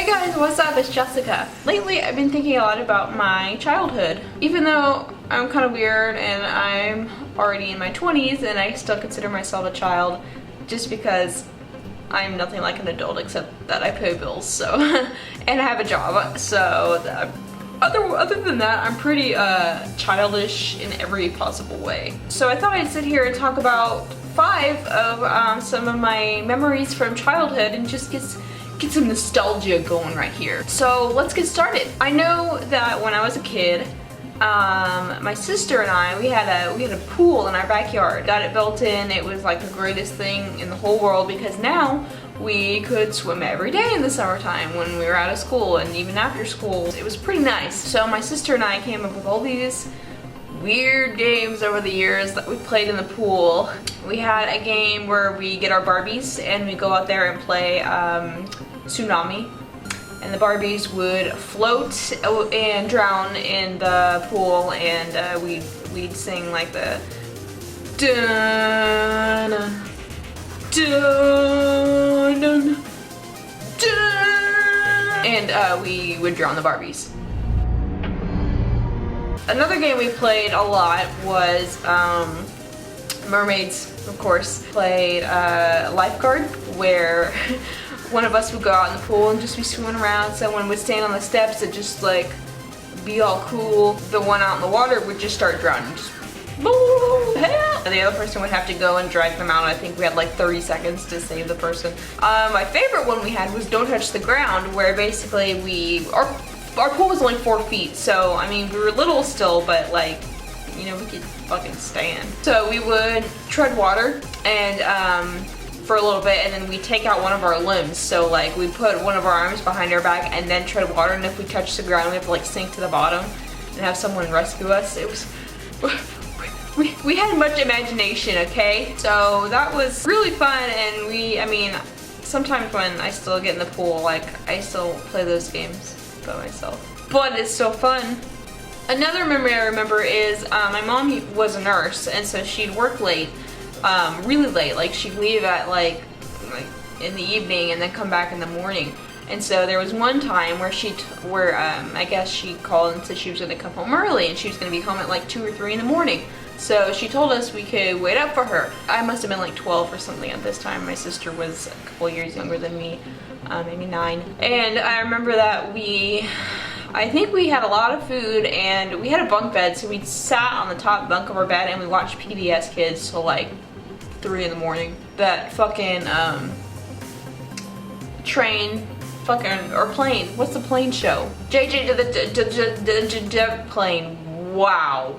Hey guys, what's up? It's Jessica. Lately I've been thinking a lot about my childhood. Even though I'm kind of weird and I'm already in my 20s and I still consider myself a child just because I'm nothing like an adult except that I pay bills, so and I have a job. So other than that, I'm pretty childish in every possible way. So I thought I'd sit here and talk about 5 of some of my memories from childhood and just get some nostalgia going right here. So let's get started. I know that when I was a kid, my sister and I, we had a pool in our backyard. Got it built in. It was like the greatest thing in the whole world because now we could swim every day in the summertime when we were out of school and even after school. It was pretty nice. So my sister and I came up with all these weird games over the years that we played in the pool. We had a game where we get our Barbies and we go out there and play Tsunami, and the Barbies would float and drown in the pool, and we'd sing like the dun dun dun dun, and we would drown the Barbies. Another game we played a lot was mermaids, of course. Played lifeguard, where one of us would go out in the pool and just be swimming around. Someone would stand on the steps and just like be all cool. The one out in the water would just start drowning. Just help! The other person would have to go and drag them out. I think we had like 30 seconds to save the person. My favorite one we had was Don't Touch the Ground, where basically our pool was only 4 feet, so I mean we were little still, but like, you know, we could fucking stand. So we would tread water and for a little bit, and then we take out one of our limbs. So like we put one of our arms behind our back and then tread water, and if we touch the ground we have to like sink to the bottom and have someone rescue us. It was we had much imagination, okay? So that was really fun, and I mean sometimes when I still get in the pool, like I still play those games by myself, but it's so fun. Another memory I remember is my mom was a nurse, and so she'd work late, really late. Like she'd leave at like in the evening and then come back in the morning. And so there was one time where I guess she called and said she was going to come home early and she was going to be home at like 2 or 3 in the morning. So she told us we could wait up for her. I must have been like 12 or something at this time. My sister was a couple years younger than me, maybe 9. And I remember that I think we had a lot of food and we had a bunk bed, so we sat on the top bunk of our bed and we watched PBS Kids till like 3 in the morning. That fucking train fucking, or plane, what's the plane show? JJ the jet plane. Wow.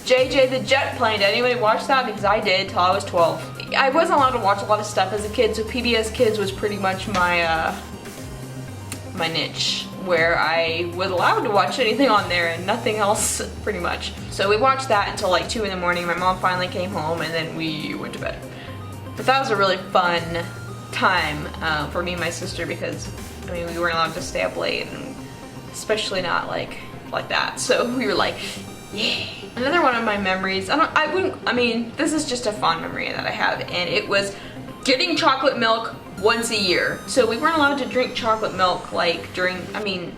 JJ the jet plane. Did anybody watch that? Because I did till I was 12. I wasn't allowed to watch a lot of stuff as a kid, so PBS Kids was pretty much my my niche, where I was allowed to watch anything on there and nothing else, pretty much. So we watched that until like 2 in the morning. My mom finally came home and then we went to bed. But that was a really fun time for me and my sister, because I mean we weren't allowed to stay up late, and especially not like that. So we were like, yeah. Another one of my memories, I mean this is just a fond memory that I have, and it was getting chocolate milk once a year. So we weren't allowed to drink chocolate milk like during, I mean,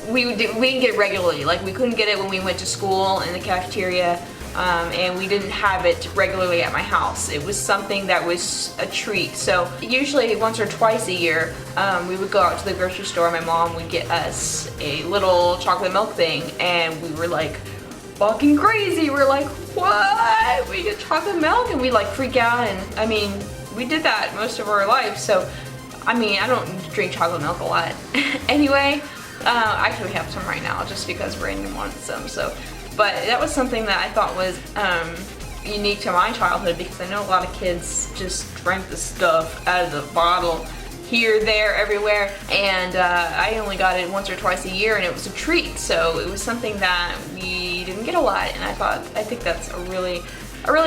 we didn't get it regularly. Like we couldn't get it when we went to school in the cafeteria, and we didn't have it regularly at my house. It was something that was a treat. So usually once or twice a year, we would go out to the grocery store. My mom would get us a little chocolate milk thing, and we were like fucking crazy. We're like, what? We get chocolate milk? And we like freak out, and I mean, we did that most of our life, so I mean I don't drink chocolate milk a lot. Anyway, I actually have some right now just because Brandon wanted some. So, but that was something that I thought was unique to my childhood, because I know a lot of kids just drank the stuff out of the bottle here, there, everywhere, and I only got it once or twice a year, and it was a treat. So it was something that we didn't get a lot, and I think that's a really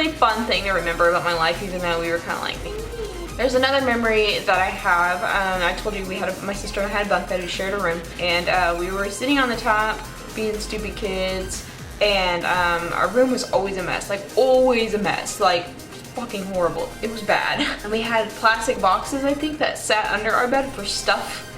fun thing to remember about my life, even though we were kind of like, There's another memory that I have. I told you my sister and I had a bunk bed. We shared a room, and we were sitting on the top, being stupid kids, and our room was always a mess, like always a mess. Like fucking horrible. It was bad. And we had plastic boxes, I think, that sat under our bed for stuff.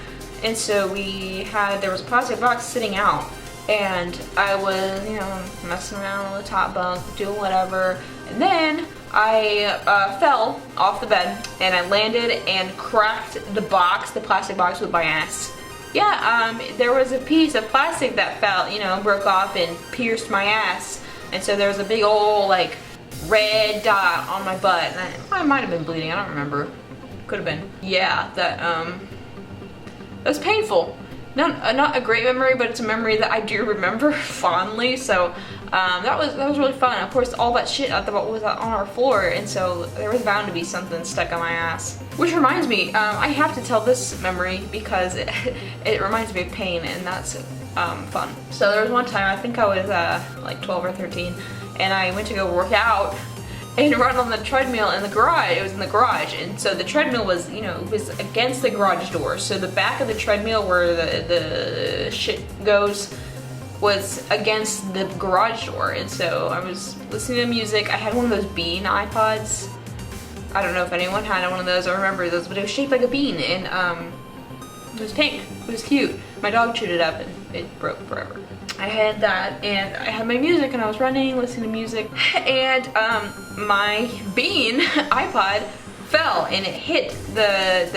And so there was a plastic box sitting out. And I was, you know, messing around on the top bunk, doing whatever. And then I fell off the bed and I landed and cracked the plastic box with my ass. Yeah, there was a piece of plastic that fell, you know, broke off and pierced my ass. And so there was a big old, like, red dot on my butt. And I might have been bleeding, I don't remember. Could have been. Yeah, that was painful. Not a great memory, but it's a memory that I do remember fondly. So that was really fun. Of course, all that shit was on our floor, and so there was bound to be something stuck on my ass. Which reminds me, I have to tell this memory because it reminds me of pain, and that's fun. So there was one time, I think I was like 12 or 13, and I went to go work out and run on the treadmill in the garage. It was in the garage, and so the treadmill was, you know, it was against the garage door. So the back of the treadmill where the shit goes was against the garage door. And so I was listening to music. I had one of those bean iPods. I don't know if anyone had one of those. I remember those, but it was shaped like a bean, and it was pink. It was cute. My dog chewed it up and it broke forever. I had that, and I had my music, and I was running, listening to music, and my bean iPod fell, and it hit the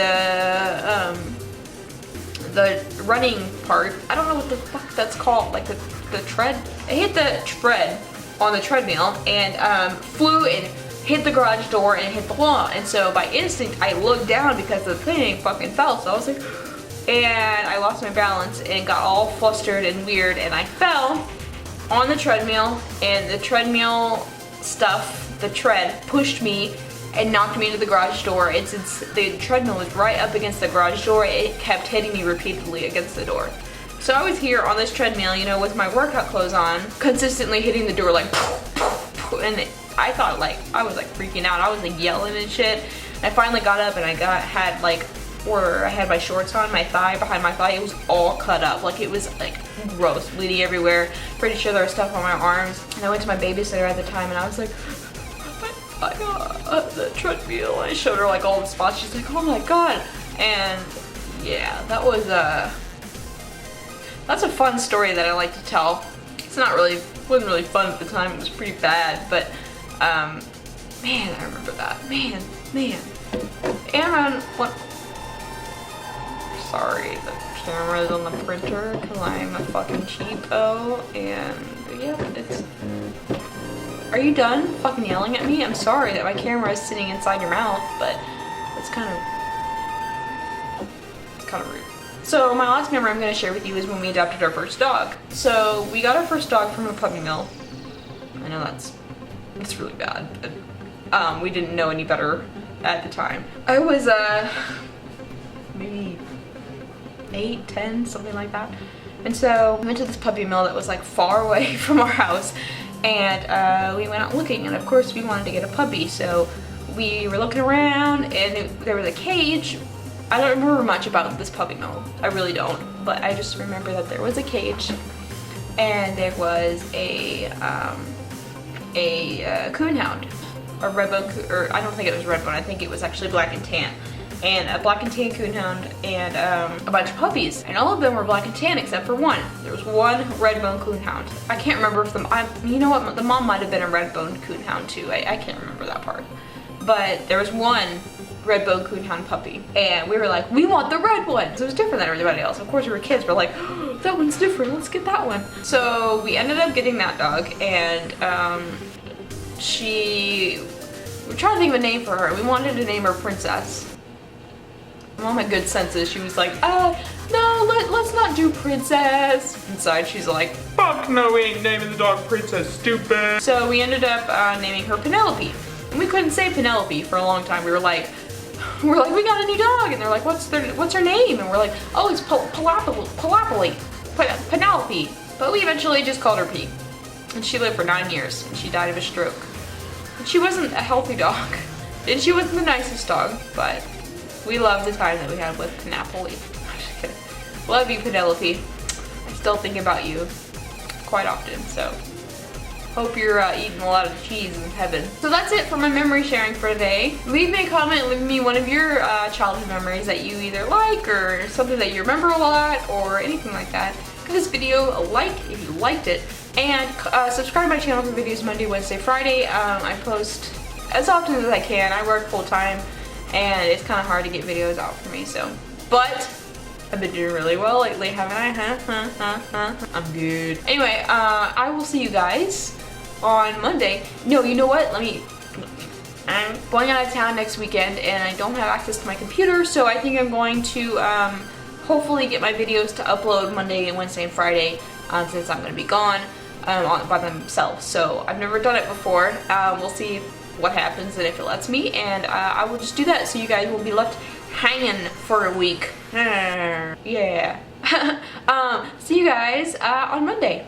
running part. I don't know what the fuck that's called, like the tread. It hit the tread on the treadmill and flew and hit the garage door and hit the wall. And so by instinct, I looked down because the thing fucking fell. So I was like, and I lost my balance and got all flustered and weird, and I fell on the treadmill, and the treadmill stuff, the tread, pushed me and knocked me into the garage door. And since the treadmill was right up against the garage door, it kept hitting me repeatedly against the door. So I was here on this treadmill, you know, with my workout clothes on, consistently hitting the door like, and I thought, like, I was like freaking out. I was like yelling and shit. And I finally got up, and I had my shorts on, my thigh, behind my thigh, it was all cut up. Like, it was like gross, bleeding everywhere. Pretty sure there was stuff on my arms. And I went to my babysitter at the time, and I was like, I got the treadmill. I showed her like all the spots. She's like, oh my god. And yeah, that was that's a fun story that I like to tell. Wasn't really fun at the time. It was pretty bad, but man, I remember that. Man. And what? Sorry, the camera's on the printer because I'm a fucking cheapo, and yeah, it's... Are you done fucking yelling at me? I'm sorry that my camera is sitting inside your mouth, but it's kind of rude. So my last memory I'm going to share with you is when we adopted our first dog. So we got our first dog from a puppy mill. I know that's really bad, but we didn't know any better at the time. I was maybe 8, 10, something like that. And so we went to this puppy mill that was like far away from our house, and we went out looking, and of course we wanted to get a puppy. So we were looking around, and there was a cage. I don't remember much about this puppy mill. I really don't, but I just remember that there was a cage, and there was a coonhound, a redbone, or I don't think it was redbone, I think it was actually black and tan. And a black and tan coonhound, and a bunch of puppies. And all of them were black and tan except for one. There was one redbone coonhound. I can't remember if you know what, the mom might have been a redbone coonhound too. I can't remember that part. But there was one redbone coonhound puppy, and we were like, we want the red one. So it was different than everybody else. Of course we were kids, we're like, oh, that one's different, let's get that one. So we ended up getting that dog, and we were trying to think of a name for her. We wanted to name her Princess. Mom had good senses. She was like, no, let's not do Princess. Inside she's like, fuck no, we ain't naming the dog Princess, stupid. So we ended up naming her Penelope. And we couldn't say Penelope for a long time. We were like, we got a new dog. And they're like, what's her name? And we're like, oh, it's Penelope. But we eventually just called her P. And she lived for 9 years, and she died of a stroke. And she wasn't a healthy dog. And she wasn't the nicest dog, but we love the time that we had with Penelope. I'm just kidding. Love you, Penelope. I still think about you quite often, so Hope you're eating a lot of cheese in heaven. So that's it for my memory sharing for today. Leave me a comment, leave me one of your childhood memories that you either like or something that you remember a lot or anything like that. Give this video a like if you liked it, and subscribe to my channel for videos Monday, Wednesday, Friday. I post as often as I can. I work full time and it's kind of hard to get videos out for me, so. But I've been doing really well lately, haven't I? I'm good. Anyway, I will see you guys on Monday. No, you know what? I'm going out of town next weekend and I don't have access to my computer, so I think I'm going to hopefully get my videos to upload Monday and Wednesday and Friday since I'm going to be gone by themselves. So I've never done it before. We'll see what happens and if it lets me, and I will just do that so you guys will be left hanging for a week. Yeah. See you guys on Monday.